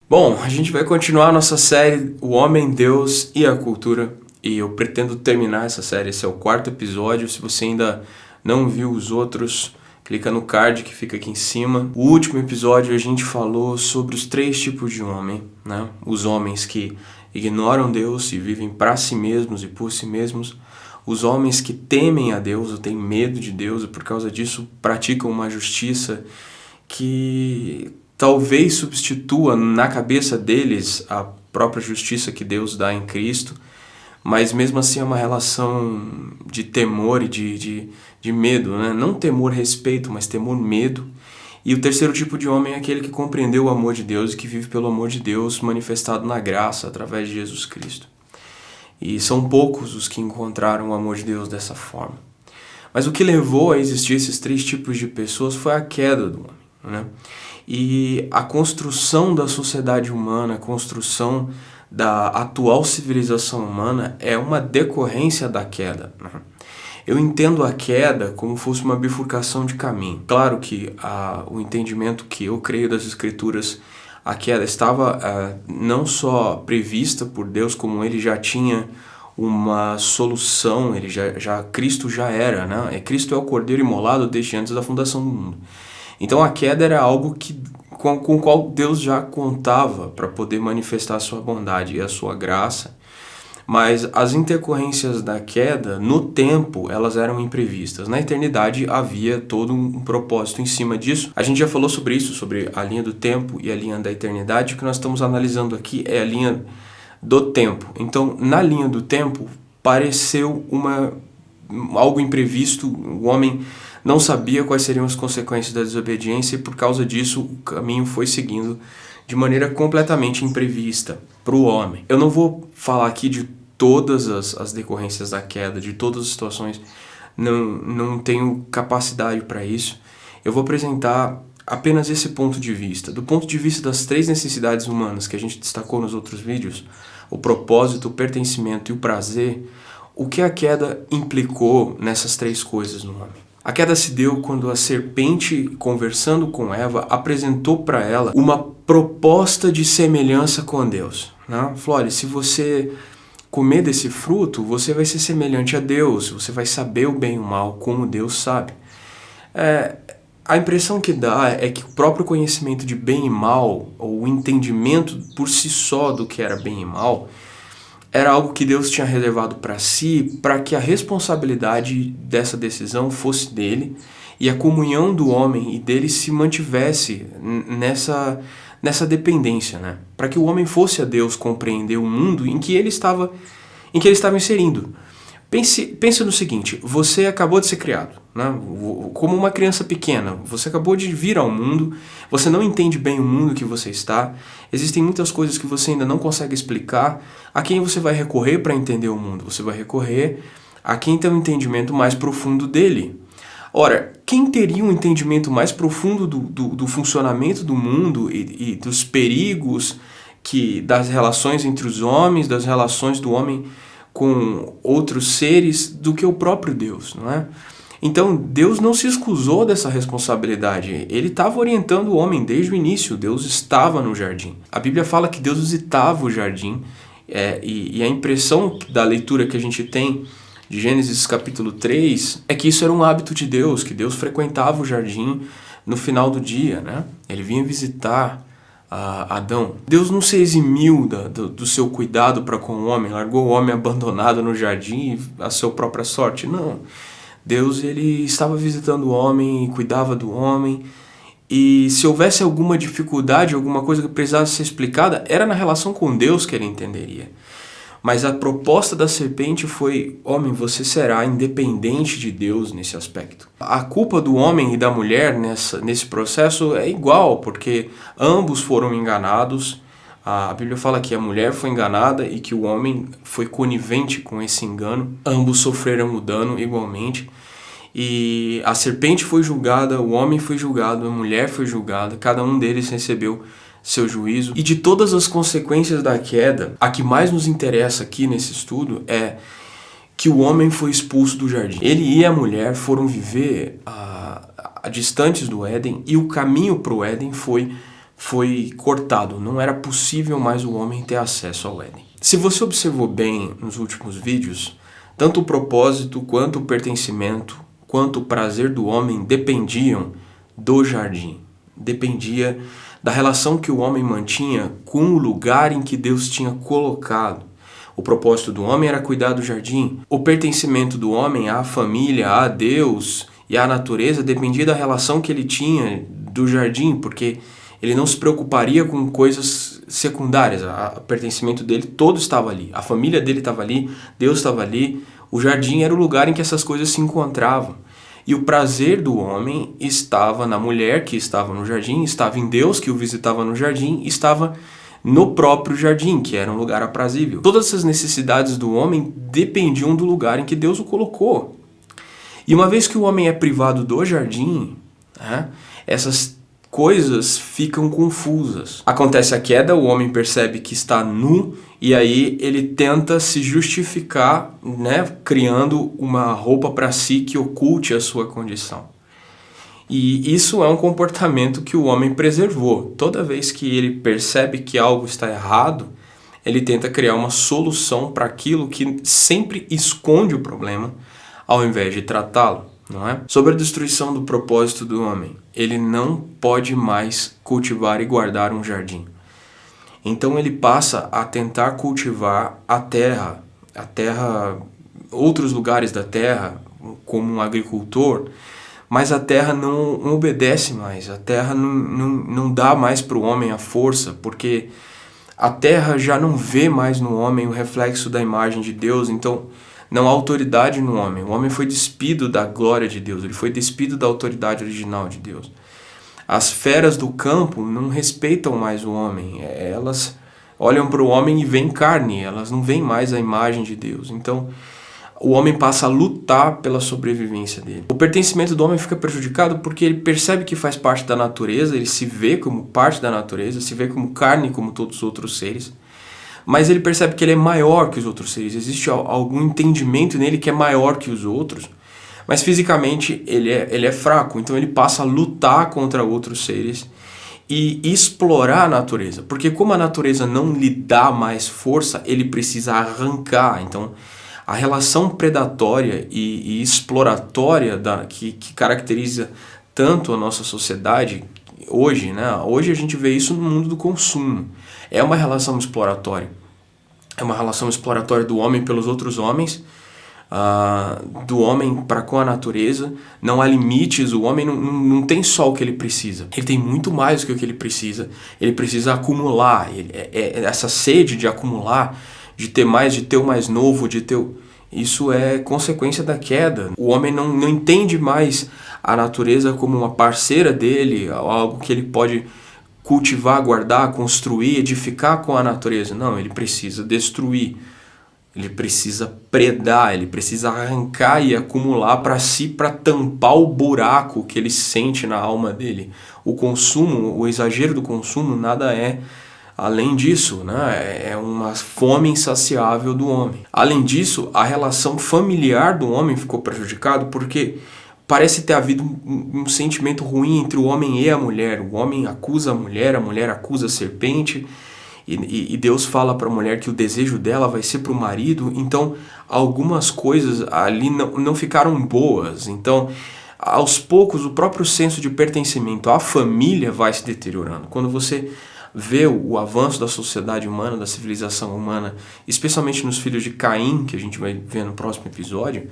Bom, a gente vai continuar a nossa série O Homem, Deus e a Cultura, e eu pretendo terminar essa série. Esse é o 4º episódio. Se você ainda não viu os outros, clica no card que fica aqui em cima. O último episódio a gente falou sobre os 3 tipos de homem, né? Os homens que ignoram Deus e vivem para si mesmos e por si mesmos. Os homens que temem a Deus ou têm medo de Deus e por causa disso praticam uma justiça que talvez substitua na cabeça deles a própria justiça que Deus dá em Cristo, mas mesmo assim é uma relação de temor e de medo, né? Não temor, respeito, mas temor, medo. E o 3º tipo de homem é aquele que compreendeu o amor de Deus e que vive pelo amor de Deus manifestado na graça através de Jesus Cristo. E são poucos os que encontraram o amor de Deus dessa forma. Mas o que levou a existir esses 3 tipos de pessoas foi a queda do homem, né? E a construção da sociedade humana, a construção da atual civilização humana é uma decorrência da queda, né? Eu entendo a queda como fosse uma bifurcação de caminho. Claro que o entendimento que eu creio das Escrituras, a queda estava não só prevista por Deus, como ele já tinha uma solução, Cristo já era, né? Cristo é o Cordeiro imolado desde antes da fundação do mundo. Então a queda era algo com o qual Deus já contava para poder manifestar a sua bondade e a sua graça, mas as intercorrências da queda, no tempo, elas eram imprevistas. Na eternidade havia todo um propósito em cima disso. A gente já falou sobre isso, sobre a linha do tempo e a linha da eternidade. O que nós estamos analisando aqui é a linha do tempo. Então, na linha do tempo, pareceu algo imprevisto. O homem não sabia quais seriam as consequências da desobediência e por causa disso o caminho foi seguindo de maneira completamente imprevista para o homem. Eu não vou falar aqui de todas as decorrências da queda, de todas as situações, não tenho capacidade para isso. Eu vou apresentar apenas esse ponto de vista. Do ponto de vista das 3 necessidades humanas que a gente destacou nos outros vídeos, o propósito, o pertencimento e o prazer, o que a queda implicou nessas 3 coisas no homem? A queda se deu quando a serpente, conversando com Eva, apresentou para ela uma proposta de semelhança com Deus, né? Falou, olha, se você comer desse fruto, você vai ser semelhante a Deus, você vai saber o bem e o mal como Deus sabe. A impressão que dá é que o próprio conhecimento de bem e mal, ou o entendimento por si só do que era bem e mal, era algo que Deus tinha reservado para si, para que a responsabilidade dessa decisão fosse dele e a comunhão do homem e dele se mantivesse nessa dependência, né? Para que o homem fosse a Deus compreender o mundo em que ele estava inserindo. Pense no seguinte, você acabou de ser criado, né? Como uma criança pequena, você acabou de vir ao mundo, você não entende bem o mundo que você está, existem muitas coisas que você ainda não consegue explicar. A quem você vai recorrer para entender o mundo? Você vai recorrer a quem tem um entendimento mais profundo dele. Ora, quem teria um entendimento mais profundo do funcionamento do mundo e dos perigos das relações entre os homens, das relações do homem com outros seres do que o próprio Deus, não é? Então, Deus não se excusou dessa responsabilidade. Ele estava orientando o homem desde o início. Deus estava no jardim. A Bíblia fala que Deus visitava o jardim e a impressão da leitura que a gente tem de Gênesis capítulo 3 é que isso era um hábito de Deus, que Deus frequentava o jardim no final do dia, né? Ele vinha visitar Adão. Deus não se eximiu do seu cuidado para com o homem, largou o homem abandonado no jardim à sua própria sorte. Não. Deus ele estava visitando o homem e cuidava do homem. E se houvesse alguma dificuldade, alguma coisa que precisasse ser explicada, era na relação com Deus que ele entenderia. Mas a proposta da serpente foi, homem, você será independente de Deus nesse aspecto. A culpa do homem e da mulher nesse processo é igual, porque ambos foram enganados. A Bíblia fala que a mulher foi enganada e que o homem foi conivente com esse engano. Ambos sofreram o dano igualmente. E a serpente foi julgada, o homem foi julgado, a mulher foi julgada, cada um deles recebeu seu juízo. E de todas as consequências da queda, a que mais nos interessa aqui nesse estudo é que o homem foi expulso do jardim. Ele e a mulher foram viver distantes do Éden e o caminho para o Éden foi foi cortado. Não era possível mais o homem ter acesso ao Éden. Se você observou bem nos últimos vídeos, tanto o propósito, quanto o pertencimento, quanto o prazer do homem dependiam do jardim. Dependia da relação que o homem mantinha com o lugar em que Deus tinha colocado. O propósito do homem era cuidar do jardim. O pertencimento do homem à família, a Deus e à natureza dependia da relação que ele tinha do jardim, porque ele não se preocuparia com coisas secundárias. O pertencimento dele todo estava ali. A família dele estava ali, Deus estava ali. O jardim era o lugar em que essas coisas se encontravam. E o prazer do homem estava na mulher que estava no jardim, estava em Deus que o visitava no jardim, estava no próprio jardim, que era um lugar aprazível. Todas essas necessidades do homem dependiam do lugar em que Deus o colocou. E uma vez que o homem é privado do jardim, essas coisas ficam confusas. Acontece a queda, o homem percebe que está nu e aí ele tenta se justificar, criando uma roupa para si que oculte a sua condição. E isso é um comportamento que o homem preservou. Toda vez que ele percebe que algo está errado, ele tenta criar uma solução para aquilo que sempre esconde o problema, ao invés de tratá-lo. Não é? Sobre a destruição do propósito do homem, ele não pode mais cultivar e guardar um jardim. Então ele passa a tentar cultivar a terra, outros lugares da terra, como um agricultor, mas a terra não obedece mais, a terra não dá mais para o homem a força, porque a terra já não vê mais no homem o reflexo da imagem de Deus, então não há autoridade no homem. O homem foi despido da glória de Deus, ele foi despido da autoridade original de Deus. As feras do campo não respeitam mais o homem, elas olham para o homem e veem carne, elas não veem mais a imagem de Deus. Então, o homem passa a lutar pela sobrevivência dele. O pertencimento do homem fica prejudicado porque ele percebe que faz parte da natureza, ele se vê como parte da natureza, se vê como carne como todos os outros seres. Mas ele percebe que ele é maior que os outros seres. Existe algum entendimento nele que é maior que os outros. Mas fisicamente ele é fraco. Então ele passa a lutar contra outros seres e explorar a natureza. Porque como a natureza não lhe dá mais força, ele precisa arrancar. Então a relação predatória e exploratória que caracteriza tanto a nossa sociedade hoje, hoje a gente vê isso no mundo do consumo. É uma relação exploratória. É uma relação exploratória do homem pelos outros homens, do homem para com a natureza. Não há limites, o homem não tem só o que ele precisa. Ele tem muito mais do que o que ele precisa. Ele precisa acumular. Essa sede de acumular, de ter mais, de ter o mais novo, isso é consequência da queda. O homem não entende mais a natureza como uma parceira dele, algo que ele pode cultivar, guardar, construir, edificar com a natureza. Não, ele precisa destruir, ele precisa predar, ele precisa arrancar e acumular para si, para tampar o buraco que ele sente na alma dele. O consumo, o exagero do consumo nada é além disso, é uma fome insaciável do homem. Além disso, a relação familiar do homem ficou prejudicada porque parece ter havido um sentimento ruim entre o homem e a mulher. O homem acusa a mulher acusa a serpente, e Deus fala para a mulher que o desejo dela vai ser para o marido. Então, algumas coisas ali não ficaram boas. Então, aos poucos, o próprio senso de pertencimento à família vai se deteriorando. Quando você vê o avanço da sociedade humana, da civilização humana, especialmente nos filhos de Caim, que a gente vai ver no próximo episódio,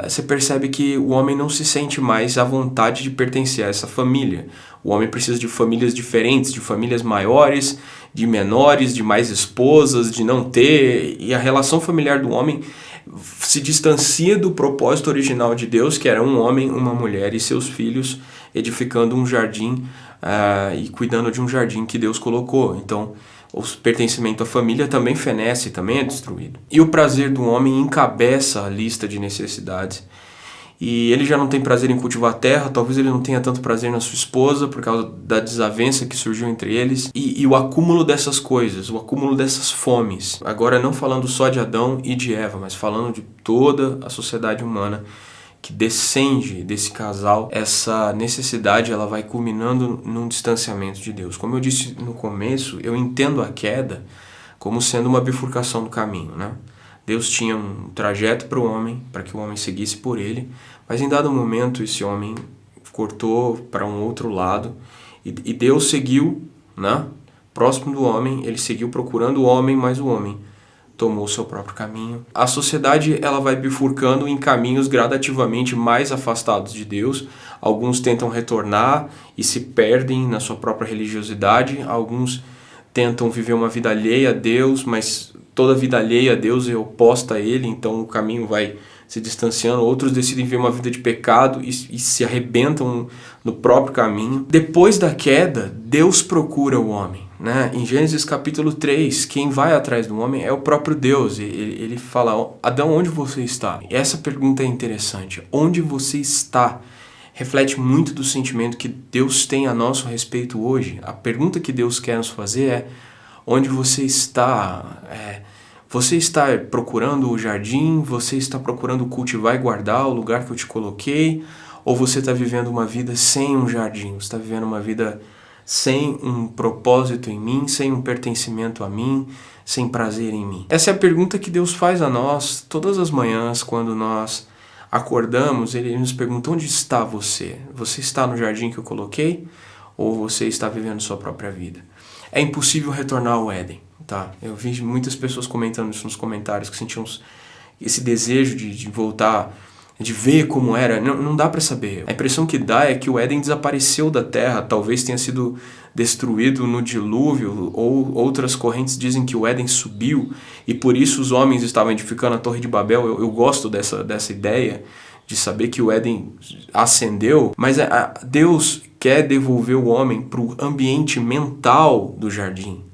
você percebe que o homem não se sente mais à vontade de pertencer a essa família. O homem precisa de famílias diferentes, de famílias maiores, de menores, de mais esposas, de não ter. E a relação familiar do homem se distancia do propósito original de Deus, que era um homem, uma mulher e seus filhos edificando um jardim e cuidando de um jardim que Deus colocou. Então, o pertencimento à família também fenece, também é destruído. E o prazer do homem encabeça a lista de necessidades. E ele já não tem prazer em cultivar a terra, talvez ele não tenha tanto prazer na sua esposa por causa da desavença que surgiu entre eles. E o acúmulo dessas coisas, o acúmulo dessas fomes. Agora não falando só de Adão e de Eva, mas falando de toda a sociedade humana que descende desse casal, essa necessidade ela vai culminando num distanciamento de Deus. Como eu disse no começo, eu entendo a queda como sendo uma bifurcação do caminho, né? Deus tinha um trajeto para o homem, para que o homem seguisse por ele, mas em dado momento esse homem cortou para um outro lado e Deus seguiu, né? Próximo do homem, ele seguiu procurando o homem, mas o homem tomou o seu próprio caminho. A sociedade ela vai bifurcando em caminhos gradativamente mais afastados de Deus. Alguns tentam retornar e se perdem na sua própria religiosidade. Alguns tentam viver uma vida alheia a Deus, mas toda vida alheia a Deus é oposta a Ele, então o caminho vai se distanciando. Outros decidem viver uma vida de pecado e se arrebentam no próprio caminho. Depois da queda, Deus procura o homem, né? Em Gênesis capítulo 3, quem vai atrás do homem é o próprio Deus. Ele fala: Adão, onde você está? E essa pergunta é interessante. Onde você está? Reflete muito do sentimento que Deus tem a nosso respeito hoje. A pergunta que Deus quer nos fazer é: onde você está? Você está procurando o jardim? Você está procurando cultivar e guardar o lugar que eu te coloquei? Ou você está vivendo uma vida sem um jardim? Você está vivendo uma vida sem um propósito em mim, sem um pertencimento a mim, sem prazer em mim? Essa é a pergunta que Deus faz a nós todas as manhãs quando nós acordamos. Ele nos pergunta: onde está você? Você está no jardim que eu coloquei? Ou você está vivendo sua própria vida? É impossível retornar ao Éden, tá? Eu vi muitas pessoas comentando isso nos comentários, que sentiam esse desejo de voltar, de ver como era. Não dá para saber. A impressão que dá é que o Éden desapareceu da terra, talvez tenha sido destruído no dilúvio, ou outras correntes dizem que o Éden subiu e por isso os homens estavam edificando a Torre de Babel. Eu gosto dessa ideia de saber que o Éden ascendeu, mas Deus quer devolver o homem para o ambiente mental do jardim,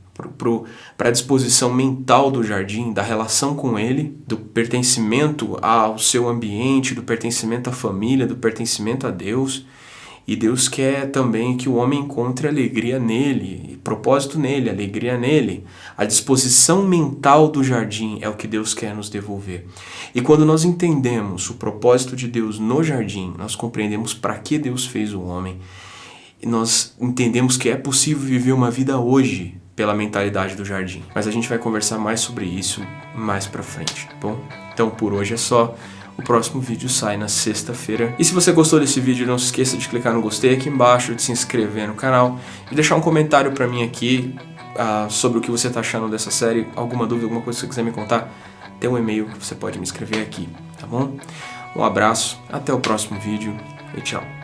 para a disposição mental do jardim, da relação com ele, do pertencimento ao seu ambiente, do pertencimento à família, do pertencimento a Deus. E Deus quer também que o homem encontre alegria nele, propósito nele, alegria nele. A disposição mental do jardim é o que Deus quer nos devolver. E quando nós entendemos o propósito de Deus no jardim, nós compreendemos para que Deus fez o homem. E nós entendemos que é possível viver uma vida hoje pela mentalidade do jardim. Mas a gente vai conversar mais sobre isso mais pra frente, tá bom? Então por hoje é só. O próximo vídeo sai na sexta-feira. E se você gostou desse vídeo, não se esqueça de clicar no gostei aqui embaixo, de se inscrever no canal e deixar um comentário pra mim aqui sobre o que você tá achando dessa série. Alguma dúvida, alguma coisa que você quiser me contar, tem um e-mail que você pode me escrever aqui, tá bom? Um abraço, até o próximo vídeo e tchau.